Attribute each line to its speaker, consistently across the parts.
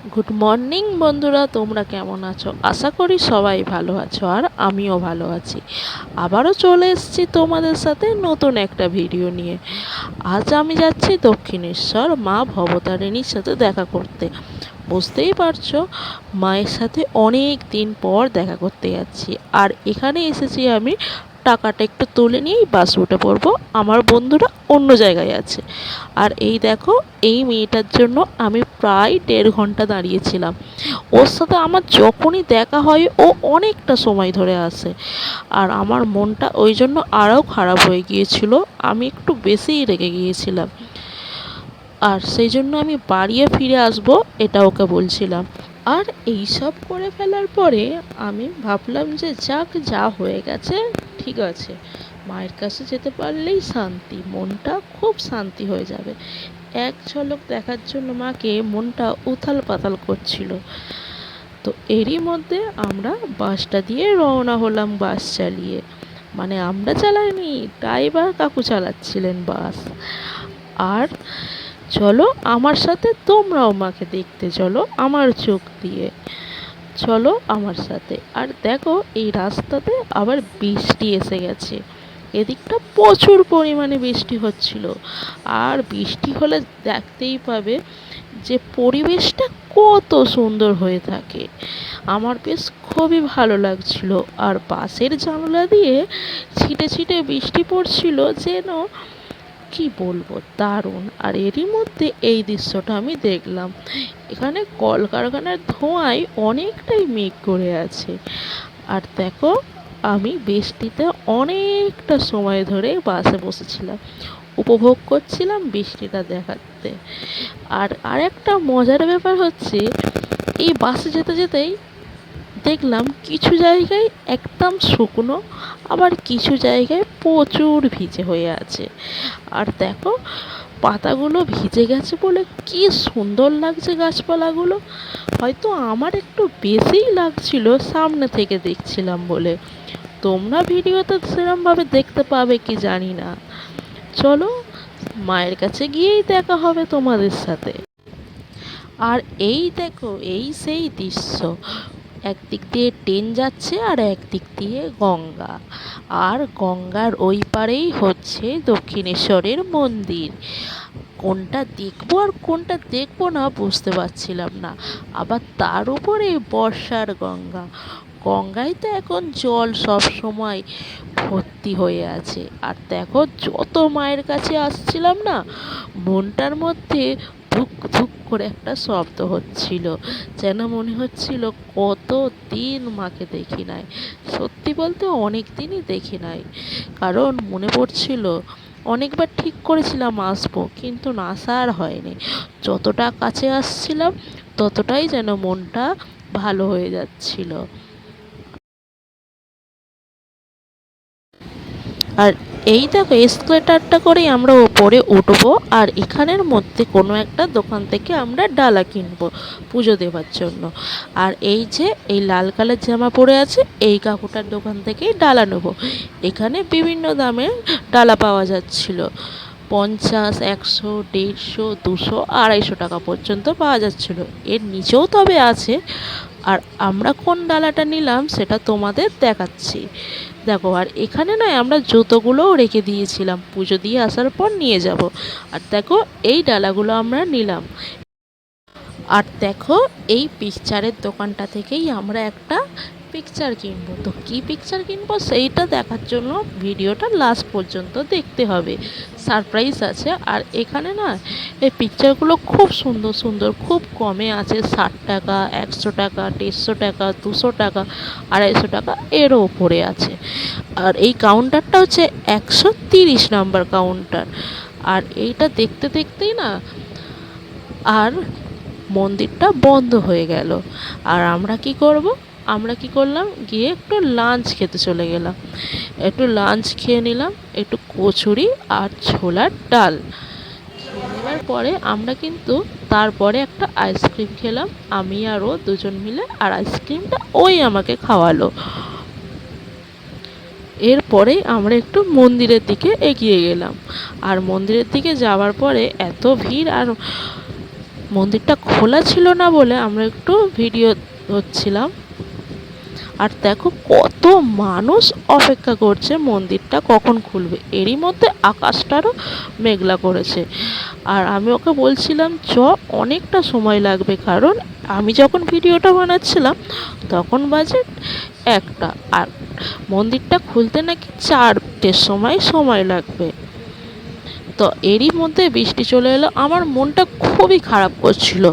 Speaker 1: Good morning বন্ধুরা, তোমরা কেমন আছো? আশা করি সবাই ভালো আছো, আর আমিও ভালো আছি। আবারও চলে এসেছি তোমাদের সাথে নতুন একটা ভিডিও নিয়ে। আজ আমি যাচ্ছি দক্ষিণেশ্বর মা ভবতারিণীর সাথে দেখা করতে। বুঝতেই পারছো, মায়ের সাথে অনেক দিন পর দেখা করতে যাচ্ছি। আর এখানে এসেছি আমি টাকাটা একটু তুলে নিয়েই বাস উঠে পড়বো। আমার বন্ধুরা অন্য জায়গায় আছে। আর এই দেখো, এই মেয়েটার জন্য আমি প্রায় 1.5 ঘন্টা দাঁড়িয়েছিলাম। ওর সাথে আমার যখনই দেখা হয় ও অনেকটা সময় ধরে আসে। আর আমার মনটা ওই জন্য আরও খারাপ হয়ে গিয়েছিল, আমি একটু বেশিই রেগে গিয়েছিলাম। আর সেই জন্য আমি বাড়িয়ে ফিরে আসব, এটা ওকে বলছিলাম। আর এই সব করে ফেলার পরে আমি ভাবলাম যে যাক, যা হয়ে গেছে ঠিক আছে, মায়ের কাছে যেতে পারলেই শান্তি, মনটা খুব শান্তি হয়ে যাবে। এক ঝলক দেখার জন্য মাকে মনটা উথাল পাতাল করছিল। তো এরই মধ্যে আমরা বাসটা দিয়ে রওনা হলাম, বাস চালিয়ে। মানে আমরা চালাইনি, ড্রাইভার কাকু চালাচ্ছিলেন বাস। আর চলো আমার সাথে, তোমরাও মাকে দেখতে চলো আমার চোখ দিয়ে। চলো আমার সাথে। আর দেখো, এই রাস্তাতে আবার বৃষ্টি এসে গেছে। এদিকটা প্রচুর পরিমাণে বৃষ্টি হচ্ছিল। আর বৃষ্টি হলে দেখতেই পাবে যে পরিবেশটা কত সুন্দর হয়ে থাকে। আমার বেশ খুবই ভালো লাগছিল। আর বাসের জানলা দিয়ে ছিটে ছিটে বৃষ্টি পড়ছিল, যেন কি বলবো, দারুণ। আর এরই মধ্যে এই দৃশ্যটা আমি দেখলাম, এখানে কলকারখানার ধোঁয়ায় অনেকটাই মেঘ করে আছে। আর দেখো, আমি বৃষ্টিতে অনেকটা সময় ধরে বাসে বসেছিলাম, উপভোগ করছিলাম বৃষ্টিটা দেখাতে। আর আরেকটা মজার ব্যাপার হচ্ছে, এই বাসে যেতে যেতেই দেখলাম কিছু জায়গায় একদম শুকনো, আবার কিছু জায়গায় প্রচুর ভিজে হয়ে আছে। আর দেখো, পাতাগুলো ভিজে গেছে বলে কি সুন্দর লাগছে গাছপালাগুলো। হয়তো আমার একটু বেশিই লাগছিল সামনে থেকে দেখছিলাম বলে। তোমরা ভিডিওতে সেরমভাবে দেখতে পাবে কি জানি না। চলো, মায়ের কাছে গিয়েই দেখা হবে তোমাদের সাথে। আর এই দেখো, এই সেই দৃশ্য, একদিক দিয়ে ট্রেন যাচ্ছে আর একদিক দিয়ে গঙ্গা। আর গঙ্গার ওই পারেই হচ্ছে দক্ষিণেশ্বরের মন্দির। কোনটা দেখবো আর কোনটা দেখবো না বুঝতে পারছিলাম না। আবার তার উপরে বর্ষার গঙ্গা, গঙ্গায় তো এখন জল সব সময় ভর্তি হয়ে আছে। আর দেখো, যত মায়ের কাছে আসছিলাম না, মনটার মধ্যে ধুক ধুক করে একটা শব্দ হচ্ছিল, যেন মনে হচ্ছিল কত দিন মাকে দেখি নাই। সত্যি বলতে অনেক দিনই দেখি নাই। কারণ মনে পড়ছিল, অনেকবার ঠিক করেছিলাম আসবো, কিন্তু না, আসা আর হয়নি। যতটা কাছে আসছিলাম ততটাই যেন মনটা ভালো হয়ে যাচ্ছিল। আর এই দেখো, এসকেলেটারটা করেই আমরা ওপরে উঠবো। আর এখানের মধ্যে কোনো একটা দোকান থেকে আমরা ডালা কিনবো পুজো দেওয়ার জন্য। আর এই যে এই লাল কালার জামা পরে আছে, এই কাকুটার দোকান থেকেই ডালা নেবো। এখানে বিভিন্ন দামের ডালা পাওয়া যাচ্ছিল, 50, 100, 150, 200, 250 টাকা পর্যন্ত পাওয়া যাচ্ছিল। এর নিচেও তবে আছে। আর আমরা কোন ডালাটা নিলাম সেটা তোমাদের দেখাচ্ছি। দেখো, আর এখানে নয়, আমরা জুতোগুলোও রেখে দিয়েছিলাম, পুজো দিয়ে আসার পর নিয়ে যাব। আর দেখো, এই ডালাগুলো আমরা নিলাম। আর দেখো, এই পিকচারের দোকানটা থেকেই আমরা একটা পিকচার কিনবো। তো কী পিকচার কিনবো সেইটা দেখার জন্য ভিডিওটা লাস্ট পর্যন্ত দেখতে হবে, সারপ্রাইজ আছে। আর এখানে না, এই পিকচারগুলো খুব সুন্দর সুন্দর, খুব কমে আছে, 60 টাকা, 100 টাকা, 150 টাকা, 200 টাকা, 250 টাকা, এরও ওপরে আছে। আর এই কাউন্টারটা হচ্ছে 130 নাম্বার কাউন্টার। আর এইটা দেখতে দেখতেই না, আর মন্দিরটা বন্ধ হয়ে গেল। আর আমরা কি করলাম, গিয়ে একটু লাঞ্চ খেতে চলে গেলাম। একটু লাঞ্চ খেয়ে নিলাম, একটু কচুরি আর ছোলার ডাল খেয়ে নেওয়ার পরে আমরা কিন্তু তারপরে একটা আইসক্রিম খেলাম, আমি আর ও দুজন মিলে। আর আইসক্রিমটা ওই আমাকে খাওয়ালো। এরপরেই আমরা একটু মন্দিরের দিকে এগিয়ে গেলাম। আর মন্দিরের দিকে যাওয়ার পরে এত ভিড়, আর মন্দিরটা খোলা ছিল না বলে আমরা একটু ভিডিও হচ্ছিলাম। আর দেখো কত মানুষ অপেক্ষা করছে মন্দিরটা কখন খুলবে, এরই মধ্যে আকাশটারও মেঘলা করেছে। আর আমি ওকে বলছিলাম অনেকটা সময় লাগবে, কারণ আমি যখন ভিডিওটা বানাচ্ছিলাম তখন বাজে 1টা, আর মন্দিরটা খুলতে নাকি 4টের সময় লাগবে। তো এরই মধ্যে বৃষ্টি চলে এলো, আমার মনটা খুবই খারাপ করছিল।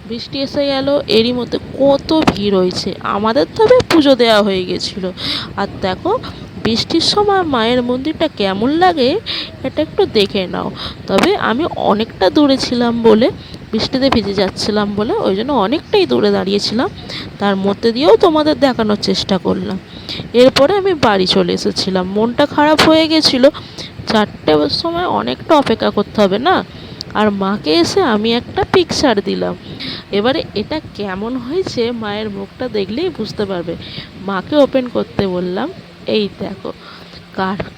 Speaker 1: বৃষ্টি এসে গেল, এরই মধ্যে কত ভিড় হয়েছে, আমাদের তবে পুজো দেওয়া হয়ে গেছিলো। আর দেখো বৃষ্টির সময় মায়ের মন্দিরটা কেমন লাগে এটা একটু দেখে নাও। তবে আমি অনেকটা দূরে ছিলাম বলে, বৃষ্টিতে ভিজে যাচ্ছিলাম বলে ওই জন্য অনেকটাই দূরে দাঁড়িয়েছিলাম, তার মধ্যে দিয়েও তোমাদের দেখানোর চেষ্টা করলাম। এরপরে আমি বাড়ি চলে এসেছিলাম, মনটা খারাপ হয়ে গেছিলো। 4টের সময় অনেকটা অপেক্ষা করতে হবে না। আর মাকে এসে আমি একটা পিকচার দিলাম। এবারে এটা কেমন হয়েছে মায়ের মুখটা দেখলেই বুঝতে পারবে। মাকে ওপেন করতে বললাম, এই দেখো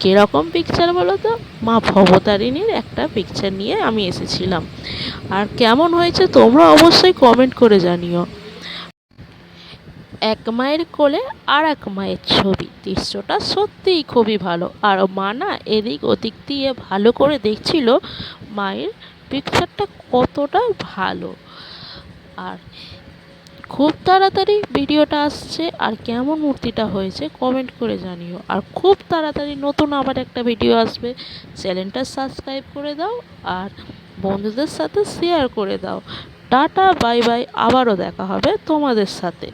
Speaker 1: কীরকম পিকচার বলো তো, মা ভবতারিণীর একটা পিকচার নিয়ে আমি এসেছিলাম। আর কেমন হয়েছে তোমরা অবশ্যই কমেন্ট করে জানিও। এক মায়ের কোলে আর এক মায়ের ছবি, দৃশ্যটা সত্যিই খুবই ভালো। আর মা না এদিক ওদিক দিয়ে ভালো করে দেখছিল মায়ের পিকচারটা কতটা ভালো। আর খুব তাড়াতাড়ি ভিডিওটা আসছে, আর কেমন মূর্তিটা হয়েছে কমেন্ট করে জানিও। আর খুব তাড়াতাড়ি নতুন আবার একটা ভিডিও আসবে, চ্যানেলটা সাবস্ক্রাইব করে দাও আর বন্ধুদের সাথে শেয়ার করে দাও। টাটা বাই বাই, আবারও দেখা হবে তোমাদের সাথে।